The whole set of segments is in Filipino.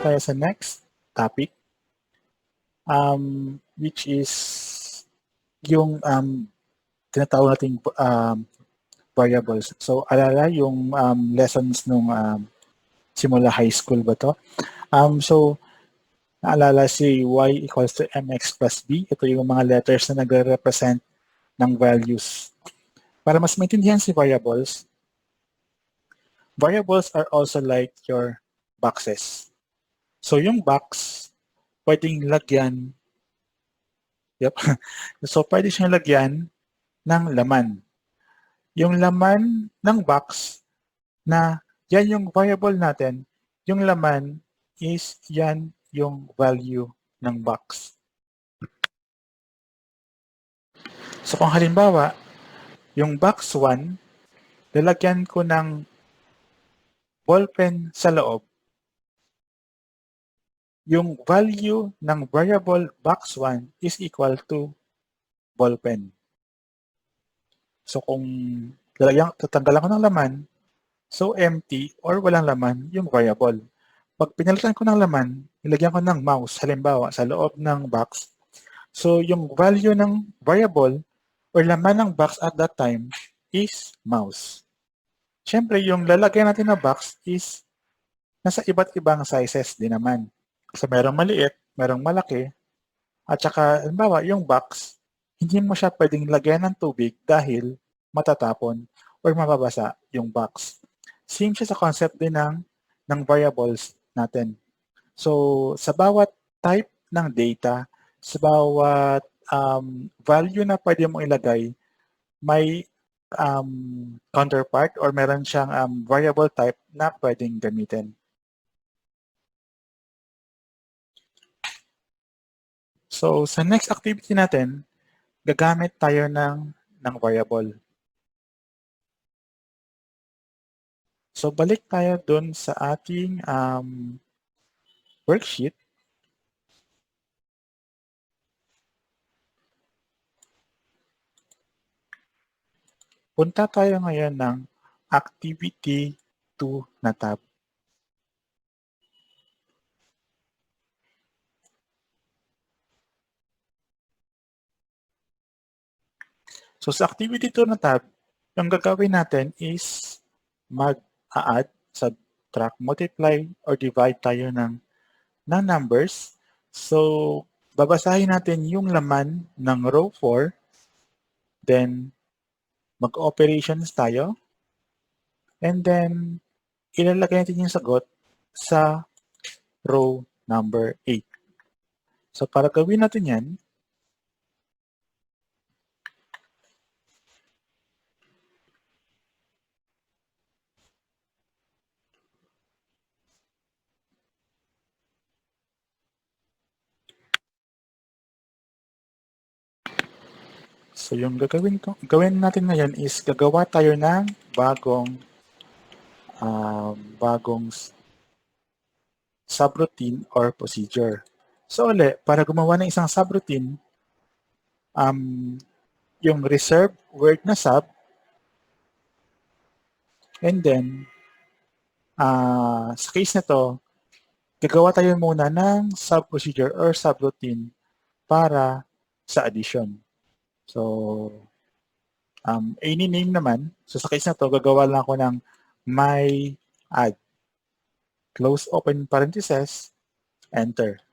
tayo sa next topic, which is yung tinatawag nating variables. So, alala yung lessons nung simula high school ba to? So, naalala si y equals to mx plus b. Ito yung mga letters na nagre-represent ng values. Para mas maintindihan si variables are also like your boxes. So, yung box, pwedeng lagyan, so pwede siyang lagyan ng laman. Yung laman ng box na yan yung variable natin, yung laman is yan yung value ng box. So kung halimbawa, yung box 1, lalagyan ko ng ballpen sa loob, yung value ng variable box 1 is equal to ballpen. So kung tatanggalan ko ng laman, so empty or walang laman yung variable. Pag pinalitan ko ng laman, nilagyan ko ng mouse, halimbawa, sa loob ng box. So yung value ng variable or laman ng box at that time is mouse. Siyempre, yung lalagyan natin na box is nasa iba't ibang sizes din naman. So merong maliit, merong malaki, at saka, halimbawa, yung box, hindi mo siya pwedeng lagyan ng tubig dahil matatapon or mababasa yung box. Same siya sa concept din ng variables natin. So, sa bawat type ng data, sa bawat value na pwede mong ilagay, may counterpart or meron siyang variable type na pwedeng gamitin. So, sa next activity natin, gagamit tayo ng variable. So, balik tayo dun sa ating worksheet. Punta tayo ngayon ng Activity 2 na tab. So, sa Activity 2 na tab, yung gagawin natin is mag-add, subtract, multiply, or divide tayo ng numbers. So, babasahin natin yung laman ng row 4, then mag-operations tayo, and then ilalagay natin yung sagot sa row number 8. So, para gawin natin yan, so yung gawin natin ngayon is gagawa tayo ng bagong subroutine or procedure. So para gumawa ng isang subroutine, yung reserve word na sub, and then sa case na to, gagawa tayo muna ng sub-procedure or subroutine para sa addition. So, any name naman. So, sa case na to, gagawa lang ako ng my add. Close open parentheses, enter.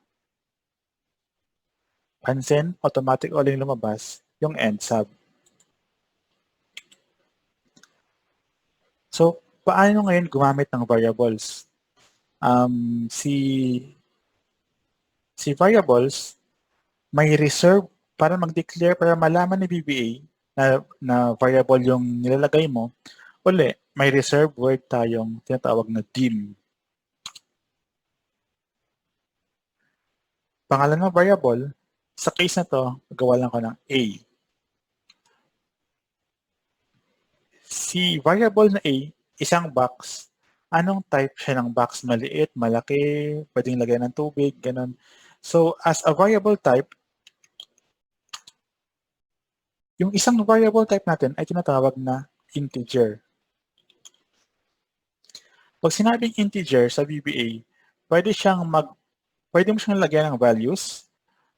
Pansin, automatic uling lumabas yung end sub. So, paano ngayon gumamit ng variables? Si variables, may reserve para mag-declare, para malaman ni VBA na variable yung nilalagay mo. Uli, may reserve word tayong tinatawag na dim. Pangalan ng variable, sa case na to, gawa lang ko ng A. Si variable na A, isang box. Anong type siya ng box? Maliit, malaki, pwedeng lagyan ng tubig, ganun. So, as a variable type, yung isang variable type natin ay tinatawag na integer. Pag sinabing integer sa VBA, pwede mo siyang lagyan ng values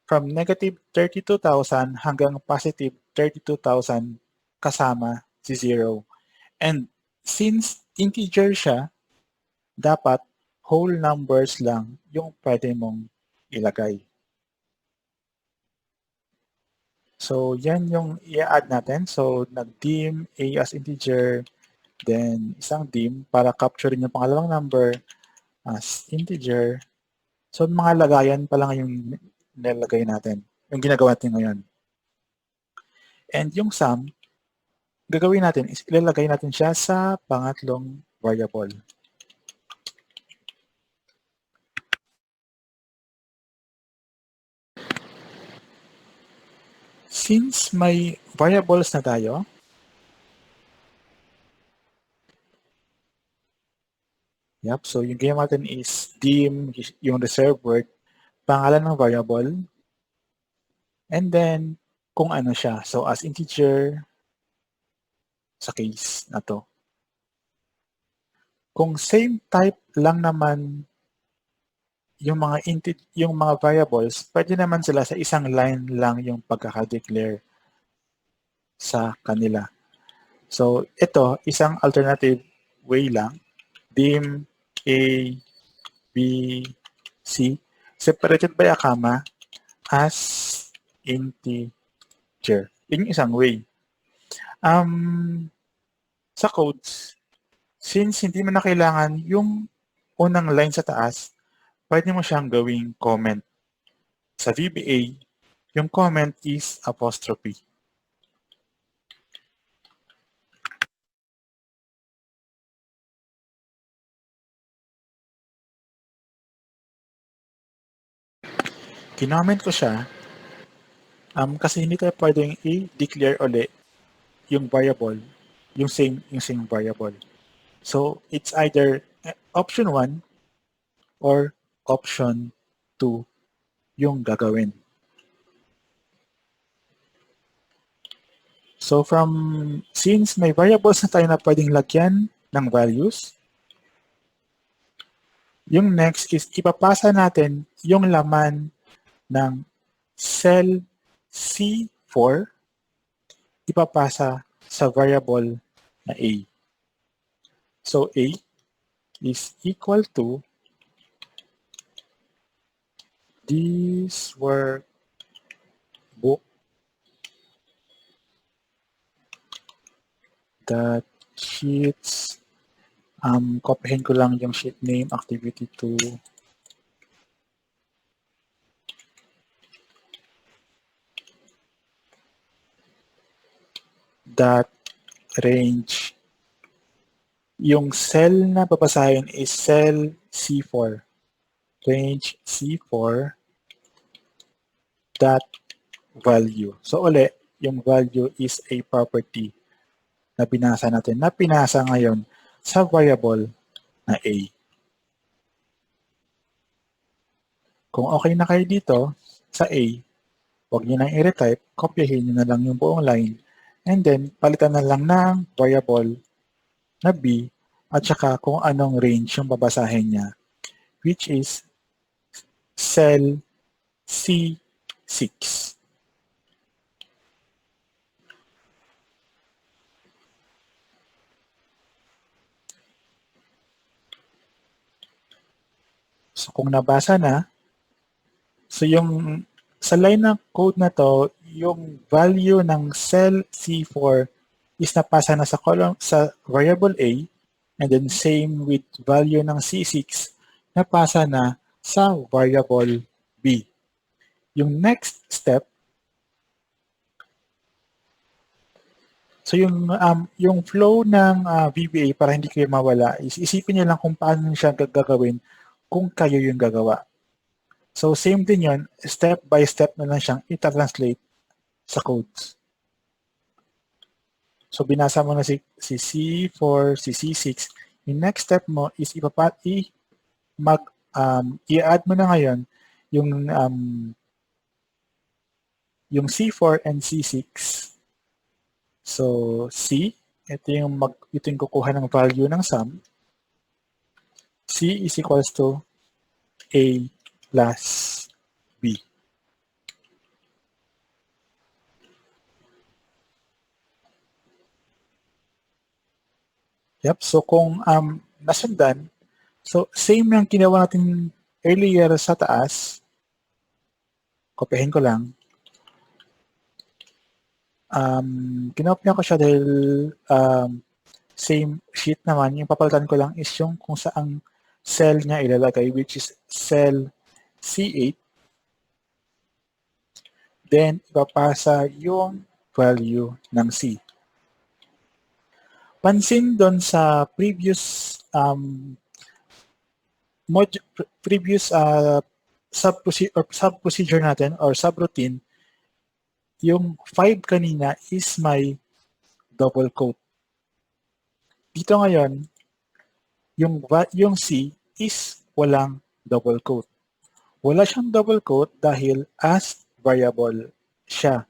from negative 32,000 hanggang positive 32,000 kasama si 0. And since integer siya, dapat whole numbers lang yung pwede mong ilagay. So, yan yung i-add natin. So, nag-dim A as integer, then isang dim para capturein yung pangalawang number as integer. So, mga lagayan pa lang yung nilagay natin, yung ginagawa natin ngayon. And yung sum, gagawin natin is ilalagay natin siya sa pangatlong variable. Since may variables na tayo, so yung ginawa natin is dim, yung reserve word, pangalan ng variable, and then kung ano siya. So as integer sa case na to. Kung same type lang naman yung mga variables, pwede naman sila sa isang line lang yung pagkaka-declare sa kanila. So ito, isang alternative way lang. Dim A, B, C, separated by a comma as integer. Yun yung isang way. Sa codes, since hindi mo na kailangan yung unang line sa taas, pwede mo siyang gawing comment. Sa VBA, yung comment is apostrophe. Kinoment ko siya kasi hindi tayo pwedeng i-declare uli yung variable, yung same variable. So, it's either option 1 or option 2 yung gagawin. So, since may variables na tayo na pwedeng lagyan ng values, yung next is ipapasa natin yung laman ng cell C4, ipapasa sa variable na A. So, A is equal to this workbook that sheets, copyhin ko lang yung sheet name, activity 2, that range. Yung cell na babasahin is cell C4. Range C4 dot value. So uli, yung value is a property na binasa natin, na pinasa ngayon sa variable na A. Kung okay na kayo dito sa A, huwag nyo nang i-retype, kopyahin nyo na lang yung buong line, and then palitan na lang ng variable na B at saka kung anong range yung babasahin niya, which is cell C6. So kung nabasa na, so yung sa line ng code na to, yung value ng cell C4 is napasa na sa column sa variable A, and then same with value ng C6 napasa na sa variable B. Yung next step, so yung flow ng VBA para hindi kayo mawala is isipin niyo lang kung paano siya gagawin kung kayo yung gagawa. So same din yun, step by step na lang siyang i-translate sa codes. So binasa mo na si C4, si C6. Yung next step mo is i-add mo na ngayon yung C4 and C6. So C, ito yung kukuha ng value ng sum. C is equals to A plus B. Yep, so kung nasundan, so same yung ginawa natin earlier sa taas, kopyahin ko lang. Kinopya ko siya dahil same sheet naman, yung papalitan ko lang is yung kung saang cell niya ilalagay, which is cell C8. Then, ipapasa yung value ng C. Pansin doon sa previous sub-procedure natin or subroutine, yung 5 kanina is may double quote. Dito ngayon, yung C is walang double quote. Wala siyang double quote dahil as variable siya.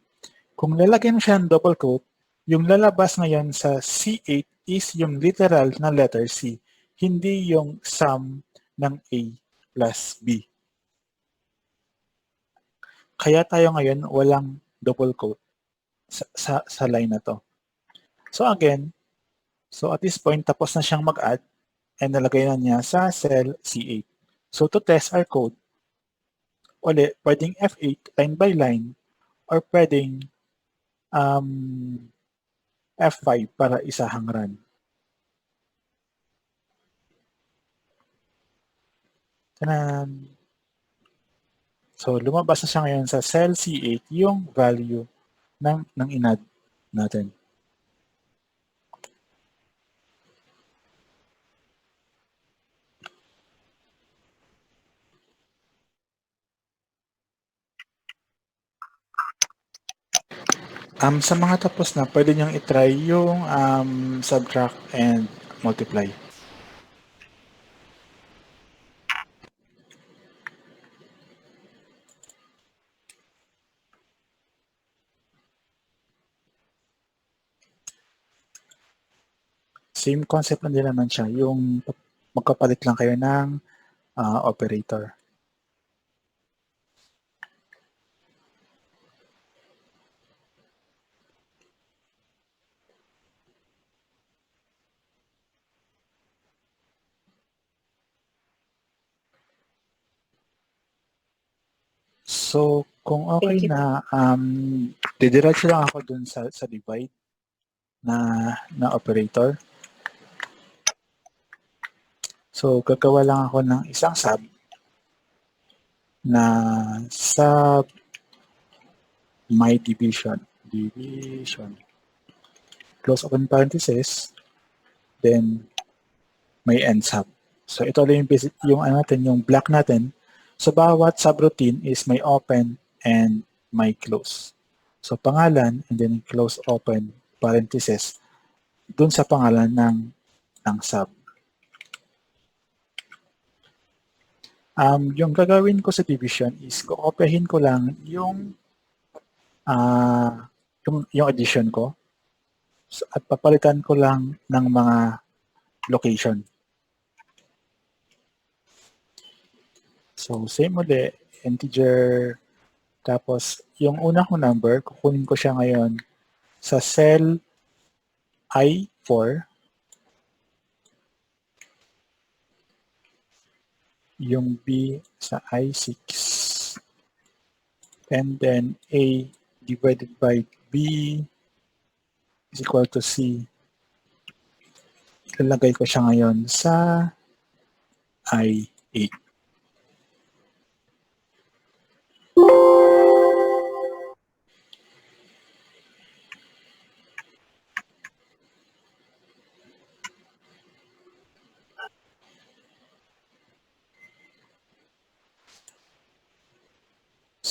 Kung lalagyan siya ng double quote, yung lalabas ngayon sa C8 is yung literal na letter C, hindi yung sum ng A plus B. Kaya tayo ngayon walang double quote sa line na to. So again, so at this point, tapos na siyang mag-add and nalagay na niya sa cell C8. So to test our code, ulit, pwedeng F8 line by line or pwedeng F5 para isahang run. Tanan! So lumabas na siya ngayon sa cell C8 yung value ng inad natin. Sa mga tapos na, pwede niyang itry yung subtract and multiply. Same concept lang din naman siya, yung magkapalit lang kayo ng operator. So, kung okay na, didiretso lang ako dun sa divide na operator. So, gagawa lang ako ng isang sub na sub my division. Close open parenthesis, then may end sub. So, ito lang yung ano natin, yung block natin. So, bawat subroutine is may open and may close. So, pangalan and then close open parenthesis dun sa pangalan ng sub. Yung gagawin ko sa division is kokopyahin ko lang yung addition ko at papalitan ko lang ng mga location. So, same ulit, integer, tapos yung una kong number, kukunin ko siya ngayon sa cell I4, yung B sa I6, and then A divided by B is equal to C. Ilalagay ko siya ngayon sa I8.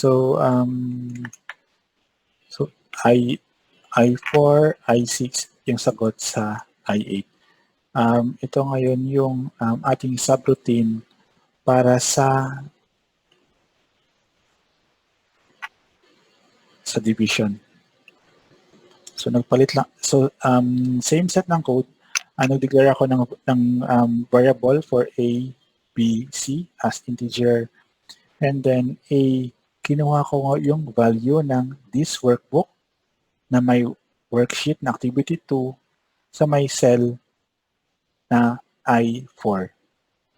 So, I4, I6 yung sagot sa I8. Ito ngayon yung ating subroutine para sa division. So, nagpalit lang. So, same set ng code. Nag-declare ako ng variable for A B, C as integer, and then A, kinuha ko yung value ng this workbook na may worksheet na activity 2 sa may cell na I4.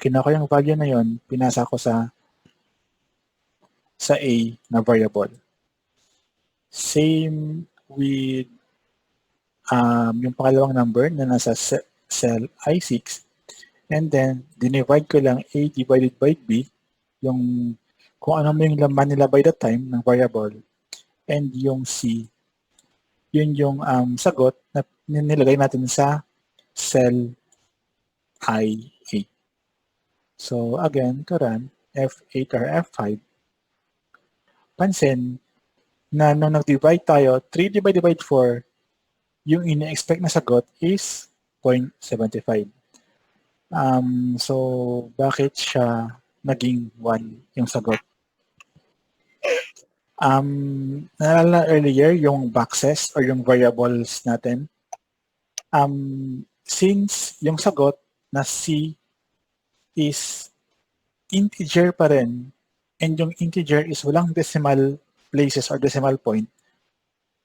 Kinuha ko yung value na yon, pinasa ko sa A na variable. Same with yung pangalawang number na nasa cell I6, and then dinivide ko lang A divided by B, yung kung ano yung laman nila by the time ng variable, and yung C, yun yung sagot na nilagay natin sa cell I8. So again, to run F8 or F5, pansin na nung nag-divide tayo, 3 divided by 4, yung ini-expect na sagot is 0.75. So, bakit siya naging 1 yung sagot? Naalala earlier yung boxes or yung variables natin. Since yung sagot na C is integer pa rin, and yung integer is walang decimal places or decimal point,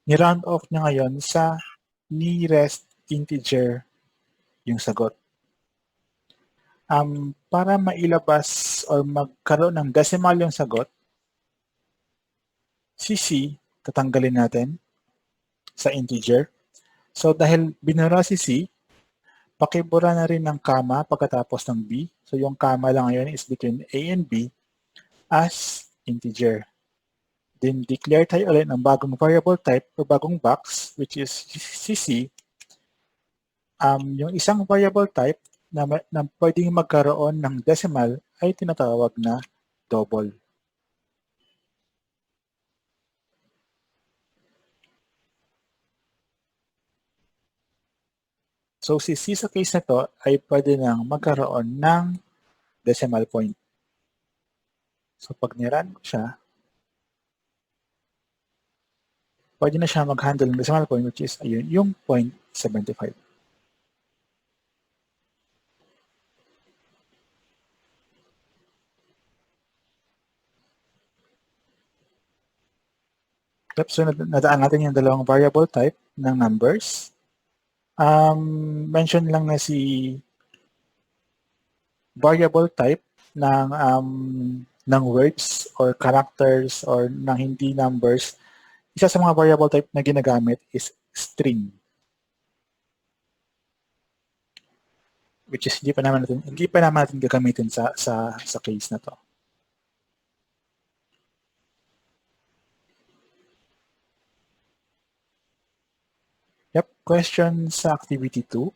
ni-round off niya ngayon sa nearest integer yung sagot. Para mailabas or magkaroon ng decimal yung sagot, si C, tatanggalin natin sa integer. So dahil binura si C, pakibura na rin ng comma pagkatapos ng B. So yung comma lang ngayon is between A and B as integer. Then declare tayo ulit ng bagong variable type o bagong box, which is si C. Yung isang variable type na pwedeng magkaroon ng decimal ay tinatawag na double. So si C sa case na to ay pwede nang magkaroon ng decimal point. So pag nirun ko siya, pwede na siya mag-handle ng decimal point, which is ayun, yung 0.75. So nadaan natin yung dalawang variable type ng numbers. Mention lang na si variable type ng words or characters or ng hindi numbers. Isa sa mga variable type na ginagamit is string, which is hindi pa naman natin gagamitin sa case na to. Yep, question sa activity 2.